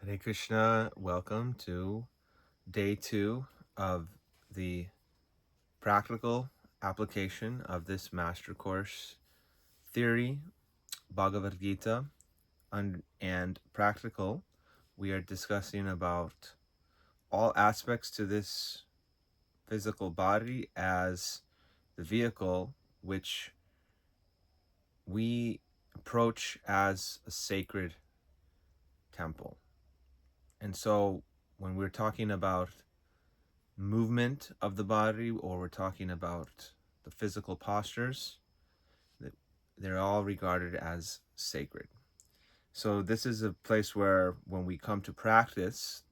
Hare Krishna, welcome to day 2 of the practical application of this master course, Theory, Bhagavad Gita, and Practical. We are discussing about all aspects to this physical body as the vehicle which we approach as a sacred temple. And so when we're talking about movement of the body, or we're talking about the physical postures, that they're all regarded as sacred. So this is a place where when we come to practice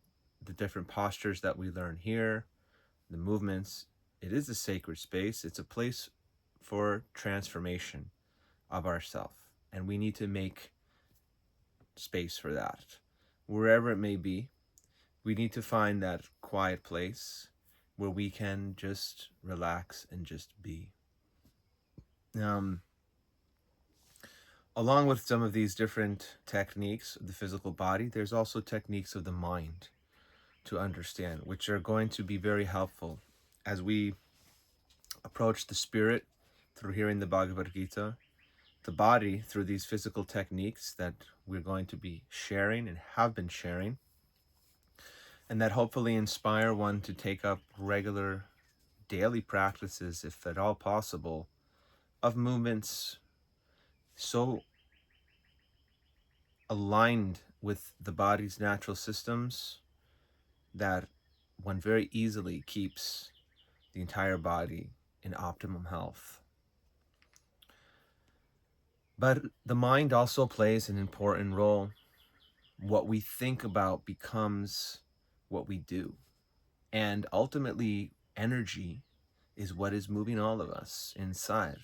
the different postures that we learn here, the movements, it is a sacred space. It's a place for transformation of ourself, and we need to make space for that. Wherever it may be, we need to find that quiet place where we can just relax and just be. Um, Along with some of these different techniques of the physical body, there's also techniques of the mind to understand, which are going to be very helpful as we approach the spirit through hearing the Bhagavad Gita, the body through these physical techniques that we're going to be sharing and have been sharing, and that hopefully inspire one to take up regular daily practices, if at all possible, of movements so aligned with the body's natural systems that one very easily keeps the entire body in optimum health. But the mind also plays an important role. What we think about becomes what we do. And ultimately, energy is what is moving all of us inside.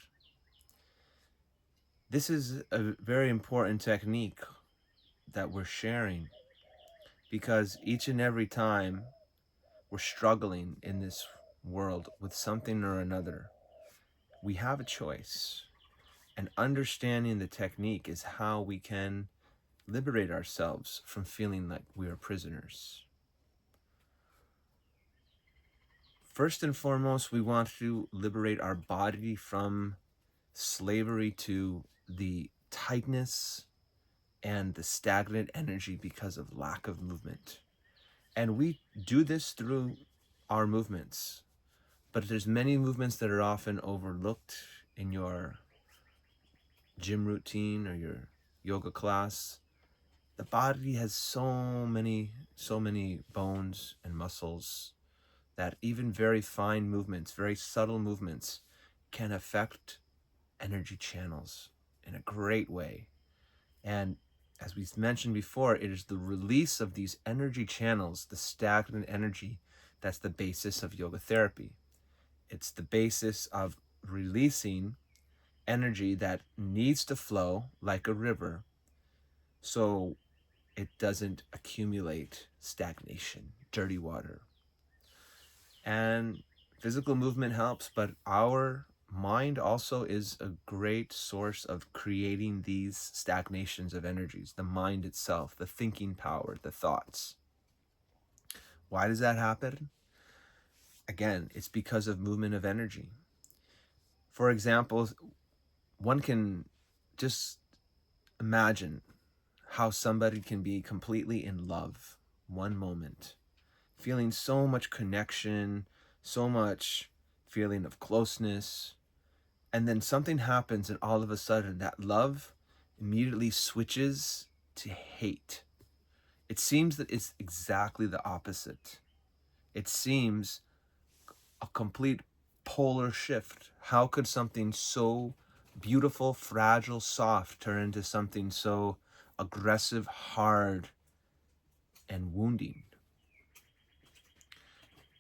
This is a very important technique that we're sharing, because each and every time we're struggling in this world with something or another, we have a choice. And understanding the technique is how we can liberate ourselves from feeling like we are prisoners. First and foremost, we want to liberate our body from slavery to the tightness and the stagnant energy because of lack of movement. And we do this through our movements. But there's many movements that are often overlooked in your gym routine or your yoga class. The body has so many bones and muscles that even very fine movements, very subtle movements, can affect energy channels in a great way. And as we mentioned before, it is the release of these energy channels, the stagnant energy, that's the basis of yoga therapy. It's the basis of releasing energy that needs to flow like a river so it doesn't accumulate stagnation, dirty water. And physical movement helps, but our mind also is a great source of creating these stagnations of energies, the mind itself, the thinking power, the thoughts. Why does that happen? Again, it's because of movement of energy. For example, one can just imagine how somebody can be completely in love one moment, feeling so much connection, so much feeling of closeness, and then something happens and all of a sudden that love immediately switches to hate. It seems that it's exactly the opposite. It seems a complete polar shift. How could something so beautiful, fragile, soft turn into something so aggressive, hard, and wounding?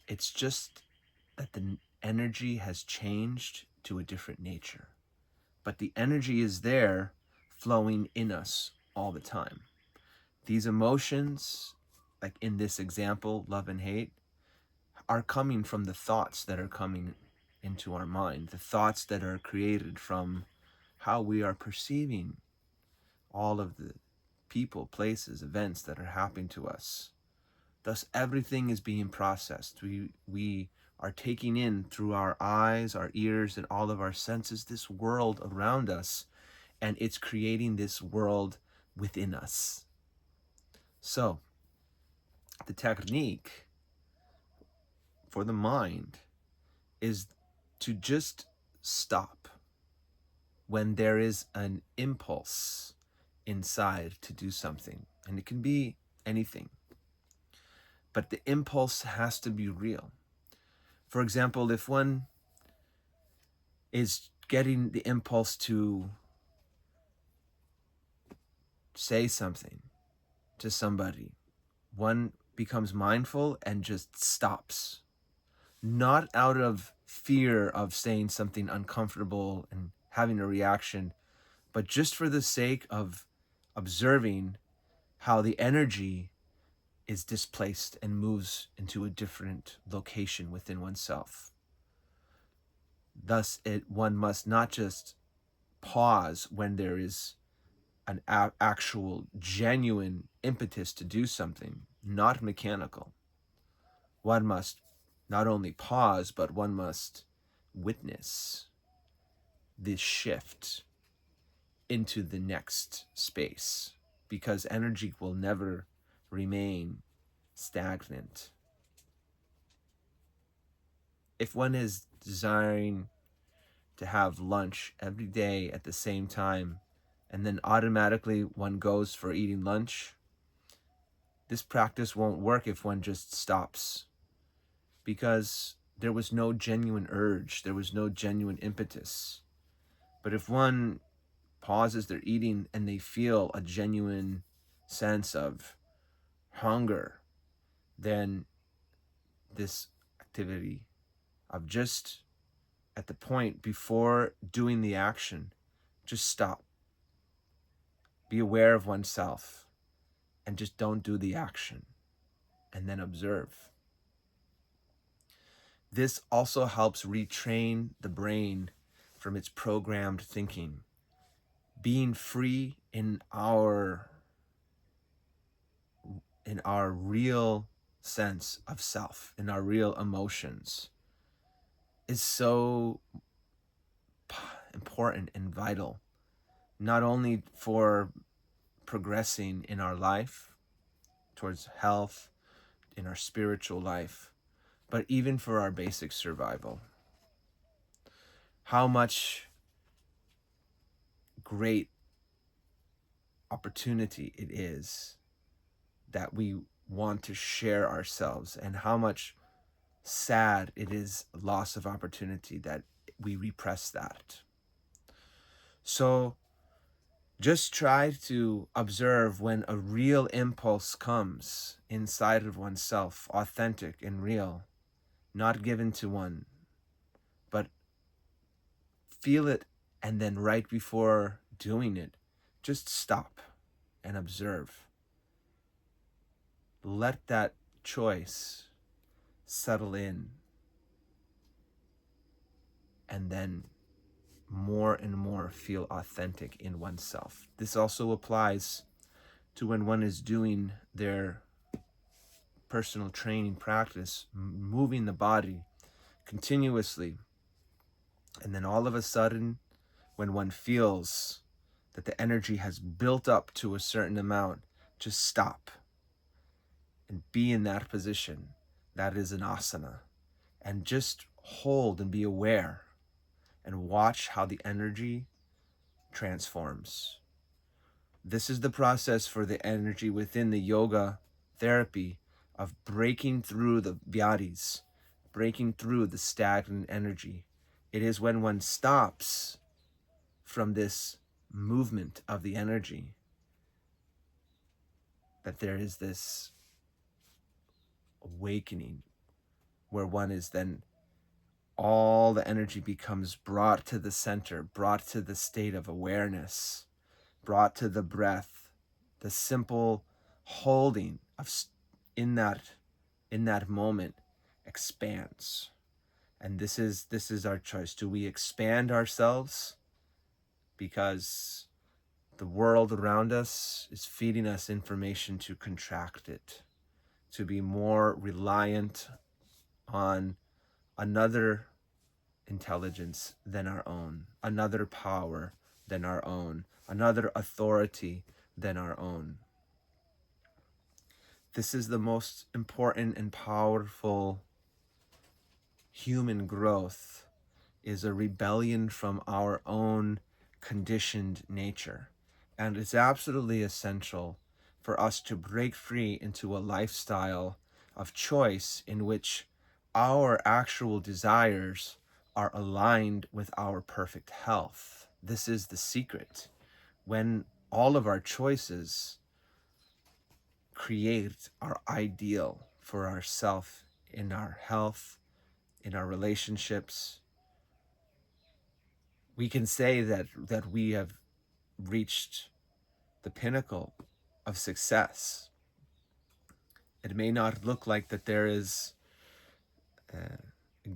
It's just that the energy has changed to a different nature. But the energy is there, flowing in us all the time. These emotions, like in this example, love and hate, are coming from the thoughts that are coming into our mind, the thoughts that are created from how we are perceiving all of the people, places, events that are happening to us. Thus, everything is being processed. We are taking in through our eyes, our ears, and all of our senses this world around us, and it's creating this world within us. So, the technique for the mind is to just stop when there is an impulse inside to do something. And it can be anything. But the impulse has to be real. For example, if one is getting the impulse to say something to somebody, one becomes mindful and just stops. Not out of fear of saying something uncomfortable and having a reaction, but just for the sake of observing how the energy is displaced and moves into a different location within oneself. Thus, one must not just pause when there is an actual, genuine impetus to do something, not mechanical. One must not only pause, but one must witness this shift into the next space, because energy will never remain stagnant. If one is desiring to have lunch every day at the same time, and then automatically one goes for eating lunch, this practice won't work if one just stops, because there was no genuine urge, there was no genuine impetus. But if one pauses their eating and they feel a genuine sense of hunger, then this activity of just at the point before doing the action, just stop. Be aware of oneself and just don't do the action, and then observe. This also helps retrain the brain from its programmed thinking. Being free in our real sense of self, in our real emotions, is so important and vital, not only for progressing in our life towards health, in our spiritual life, but even for our basic survival. How much great opportunity it is that we want to share ourselves, and how much sad it is loss of opportunity that we repress that. So just try to observe when a real impulse comes inside of oneself, authentic and real, not given to one, but feel it, and then right before doing it, just stop and observe. Let that choice settle in, and then more and more feel authentic in oneself. This also applies to when one is doing their personal training practice, moving the body continuously. And then all of a sudden, when one feels that the energy has built up to a certain amount, just stop and be in that position. That is an asana. And just hold and be aware and watch how the energy transforms. This is the process for the energy within the yoga therapy of breaking through the vyadis, breaking through the stagnant energy. It is when one stops from this movement of the energy that there is this awakening, where one is then, all the energy becomes brought to the center, brought to the state of awareness, brought to the breath, the simple holding of in that moment expands. And this is our choice. Do we expand ourselves because The world around us is feeding us information to contract it, to be more reliant on another intelligence than our own, another power than our own, another authority than our own. This is the most important and powerful human growth, is a rebellion from our own conditioned nature. And it's absolutely essential for us to break free into a lifestyle of choice in which our actual desires are aligned with our perfect health. This is the secret. When all of our choices create our ideal for ourself in our health, in our relationships, we can say that we have reached the pinnacle of success. It may not look like that there is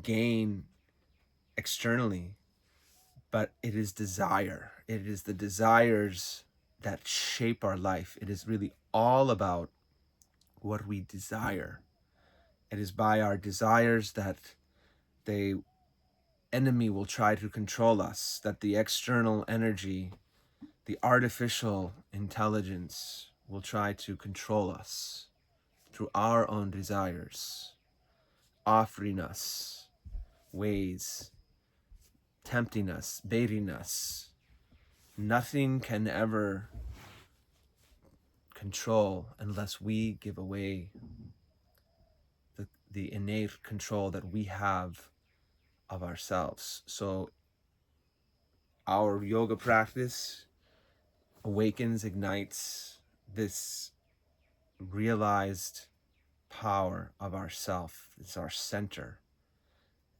gain externally, but it is desire. It is the desires that shape our life. It is really all about what we desire. It is by our desires that the enemy will try to control us, that the external energy, the artificial intelligence will try to control us through our own desires, offering us ways, tempting us, baiting us. Nothing can ever control unless we give away the innate control that we have of ourselves. So our yoga practice awakens, ignites this realized power of ourself. It's our center.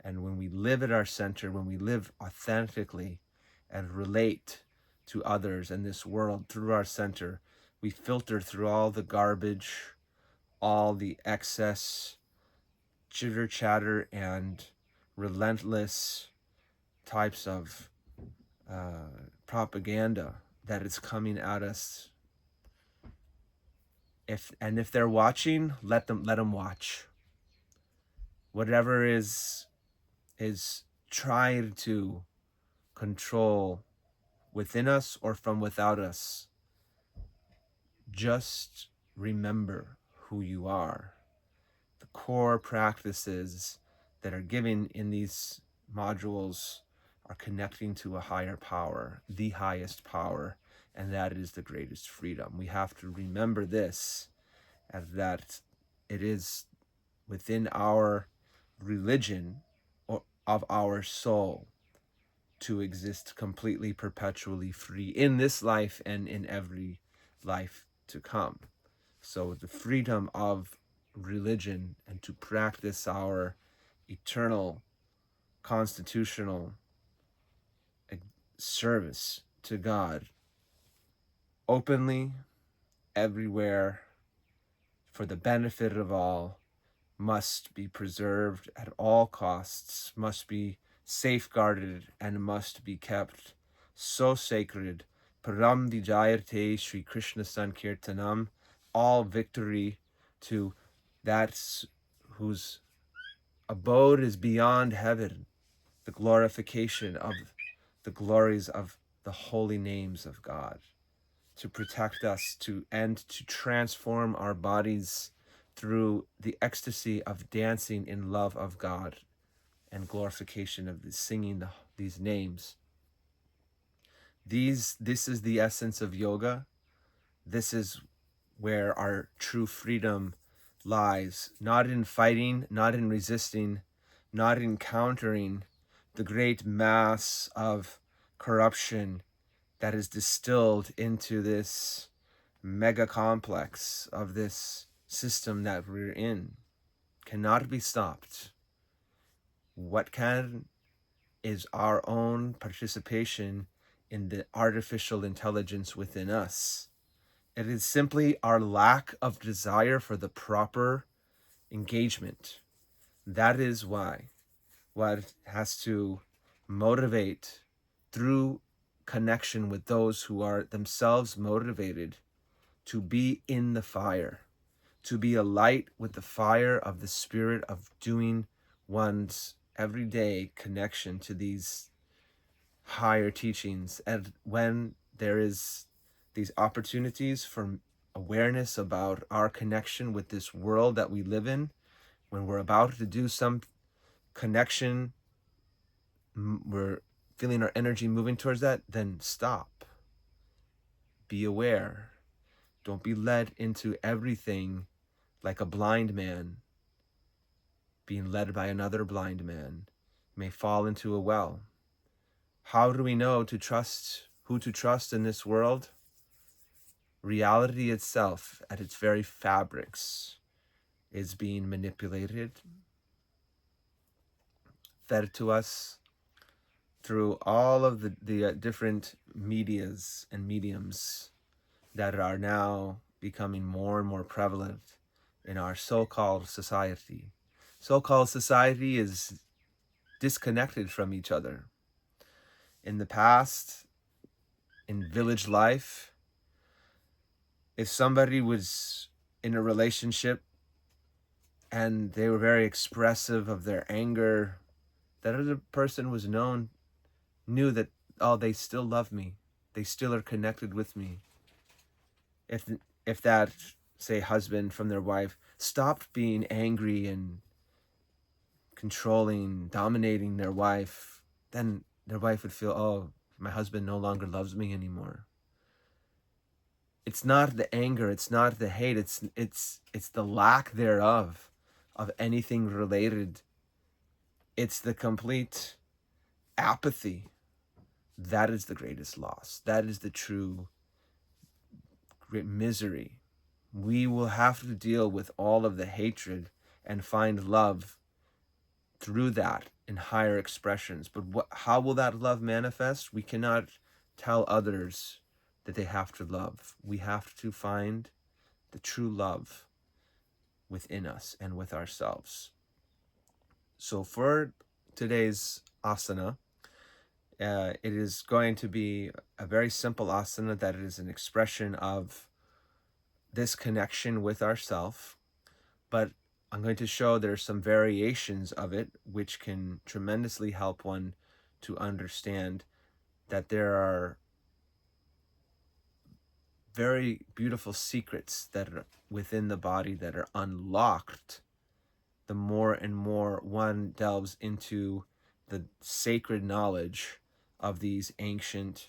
And when we live at our center, when we live authentically and relate to others in this world through our center, we filter through all the garbage, all the excess chitter chatter and relentless types of propaganda that is coming at us. If they're watching, let them watch. Whatever is trying to control within us or from without us, just remember who you are. The core practices that are given in these modules are connecting to a higher power, the highest power, and that is the greatest freedom. We have to remember this, and that it is within our religion or of our soul to exist completely, perpetually free in this life and in every life to come. So the freedom of religion and to practice our eternal constitutional service to God openly, everywhere, for the benefit of all, must be preserved at all costs, must be safeguarded, and must be kept so sacred. Param Vijayate Sri Krishna Sankirtanam, all victory to that whose abode is beyond heaven, the glorification of the glories of the holy names of God, to protect us, and to transform our bodies through the ecstasy of dancing in love of God and glorification of singing these names. This is the essence of yoga. This is where our true freedom lies, not in fighting, not in resisting, not in countering the great mass of corruption that is distilled into this mega complex of this system that we're in. Cannot be stopped. What can is our own participation in the artificial intelligence within us. It is simply our lack of desire for the proper engagement. That is why what has to motivate through connection with those who are themselves motivated to be in the fire, to be a light with the fire of the Spirit of doing one's everyday connection to these higher teachings. And when there is these opportunities for awareness about our connection with this world that we live in, when we're about to do some connection, we're feeling our energy moving towards that, then stop. Be aware. Don't be led into everything like a blind man being led by another blind man may fall into a well. How do we know to trust, who to trust in this world? Reality itself, at its very fabrics, is being manipulated, fed to us through all of the different medias and mediums that are now becoming more and more prevalent in our so-called society. So-called society is disconnected from each other. In the past, in village life, if somebody was in a relationship and they were very expressive of their anger, that other person was knew that, oh, they still love me. They still are connected with me. If that, say, husband from their wife stopped being angry and controlling, dominating their wife, then their wife would feel, oh, my husband no longer loves me anymore. It's not the anger, it's not the hate, it's the lack thereof of anything related. It's the complete apathy. That is the greatest loss. That is the true great misery. We will have to deal with all of the hatred and find love through that in higher expressions. But how will that love manifest? We cannot tell others that they have to love. We have to find the true love within us and with ourselves. So for today's asana, it is going to be a very simple asana that is an expression of this connection with ourself, but I'm going to show there's some variations of it which can tremendously help one to understand that there are very beautiful secrets that are within the body that are unlocked the more and more one delves into the sacred knowledge of these ancient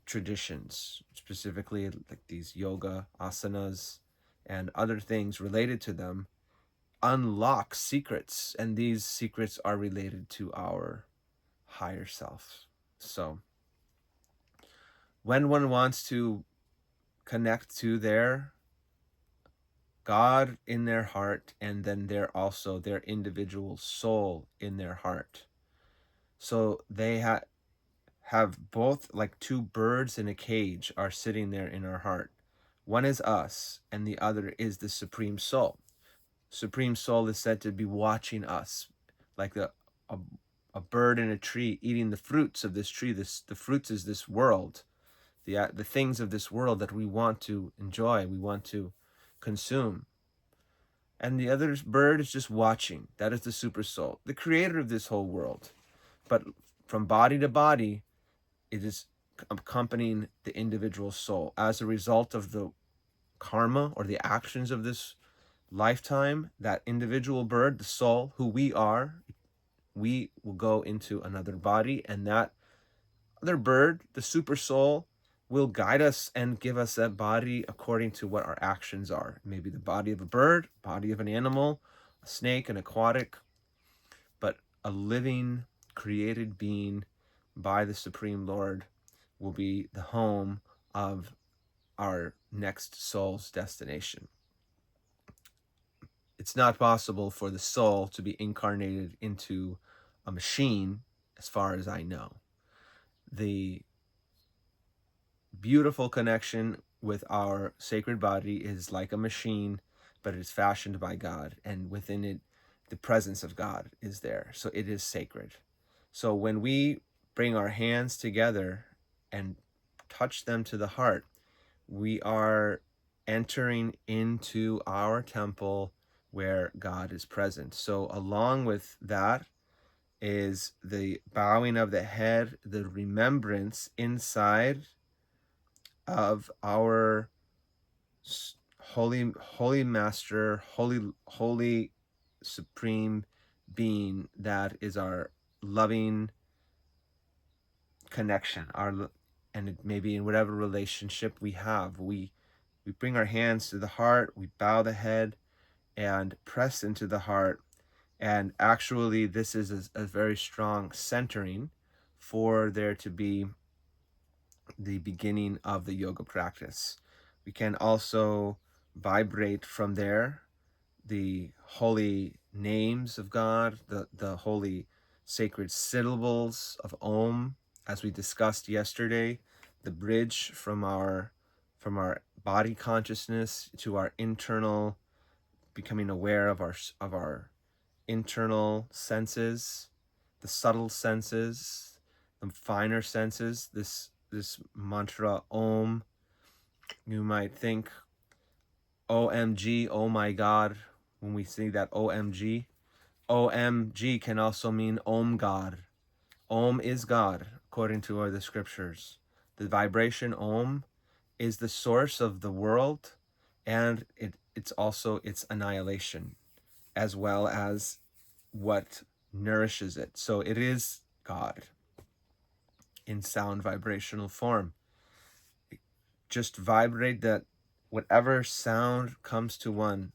traditions, specifically like these yoga asanas and other things related to them, unlock secrets, and these secrets are related to our higher self. So when one wants to connect to their God in their heart, and then also their individual soul in their heart, so they have both, like two birds in a cage are sitting there in our heart. One is us and the other is the Supreme Soul. Supreme Soul is said to be watching us, like a bird in a tree eating the fruits of this tree. The fruits is this world, the things of this world that we want to enjoy, we want to consume. And the other bird is just watching. That is the Super Soul, the creator of this whole world. But from body to body, it is accompanying the individual soul. As a result of the karma or the actions of this lifetime, that individual bird, the soul, who we are, we will go into another body, and that other bird, the super soul, will guide us and give us that body according to what our actions are. Maybe the body of a bird, body of an animal, a snake, an aquatic, but a living, created being by the Supreme Lord will be the home of our next soul's destination. It's not possible for the soul to be incarnated into a machine, as far as I know. The beautiful connection with our sacred body is like a machine, but it is fashioned by God, and within it, the presence of God is there. So it is sacred. So when we bring our hands together and touch them to the heart, we are entering into our temple where God is present. So along with that is the bowing of the head, the remembrance inside of our holy master, holy supreme being, that is our loving connection, and it may be in whatever relationship we have. We bring our hands to the heart, we bow the head and press into the heart. And actually, this is a very strong centering for there to be the beginning of the yoga practice. We can also vibrate from there the holy names of God, the holy sacred syllables of Om, as we discussed yesterday, the bridge from our body consciousness to our internal, becoming aware of our internal senses, the subtle senses, the finer senses. This mantra Om, you might think OMG, oh my God, when we see that OMG. OMG can also mean Om God. Om is God, according to the scriptures. The vibration Om is the source of the world, and it's also its annihilation, as well as what nourishes it. So it is God in sound vibrational form. Just vibrate that, whatever sound comes to one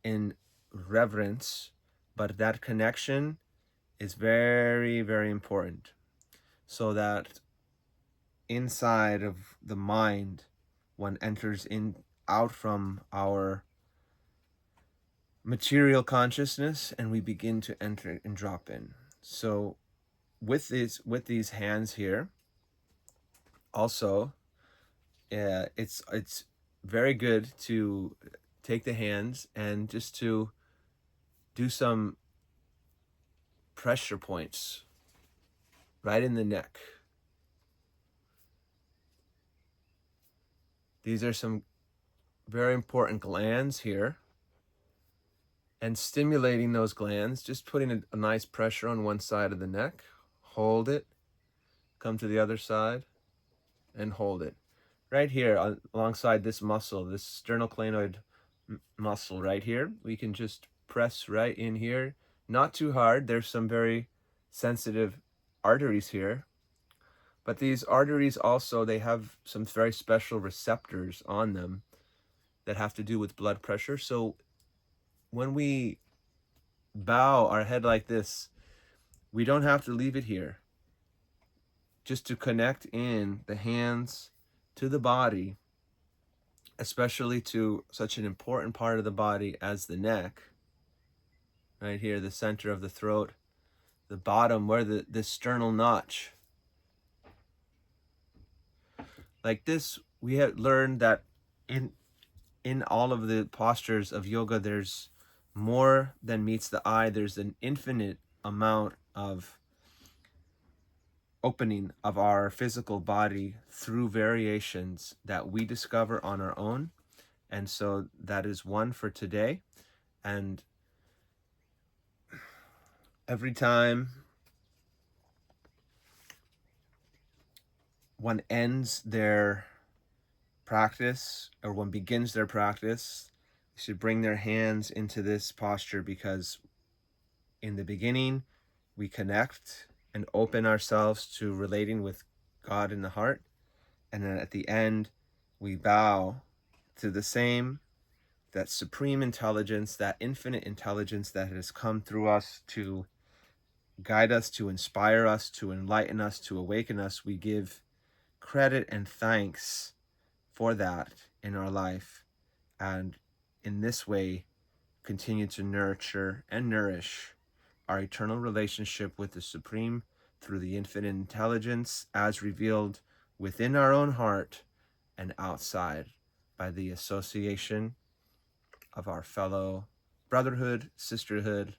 in reverence, but that connection is very, very important, so that inside of the mind, one enters in out from our material consciousness, and we begin to enter and drop in. So with these hands here, also, it's very good to take the hands and just to do some pressure points right in the neck. These are some very important glands here, and stimulating those glands, just putting a nice pressure on one side of the neck, hold it, come to the other side, and hold it. Right here, alongside this muscle, this sternocleidomastoid muscle right here, we can just press right in here. Not too hard. There's some very sensitive arteries here. But these arteries also, they have some very special receptors on them that have to do with blood pressure. So when we bow our head like this, we don't have to leave it here. Just to connect in the hands to the body, especially to such an important part of the body as the neck, right here, the center of the throat, the bottom where the sternal notch. Like this, we have learned that in all of the postures of yoga, there's more than meets the eye. There's an infinite amount of opening of our physical body through variations that we discover on our own. And so that is one for today. And every time one ends their practice, or one begins their practice, they should bring their hands into this posture, because in the beginning we connect and open ourselves to relating with God in the heart, and then at the end we bow to the same, that supreme intelligence, that infinite intelligence that has come through us to guide us, to inspire us, to enlighten us, to awaken us. We give credit and thanks for that in our life, and in this way continue to nurture and nourish our eternal relationship with the Supreme through the infinite intelligence as revealed within our own heart and outside by the association of our fellow brotherhood, sisterhood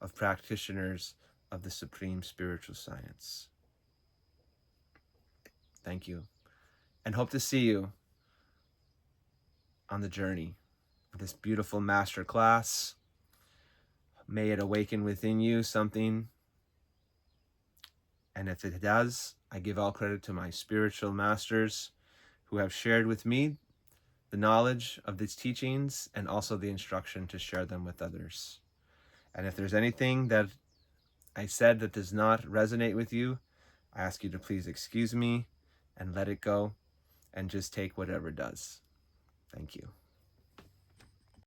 of practitioners of the Supreme Spiritual Science. Thank you. And hope to see you on the journey of this beautiful master class. May it awaken within you something. And if it does, I give all credit to my spiritual masters who have shared with me the knowledge of these teachings and also the instruction to share them with others. And if there's anything that I said that does not resonate with you, I ask you to please excuse me and let it go and just take whatever does. Thank you.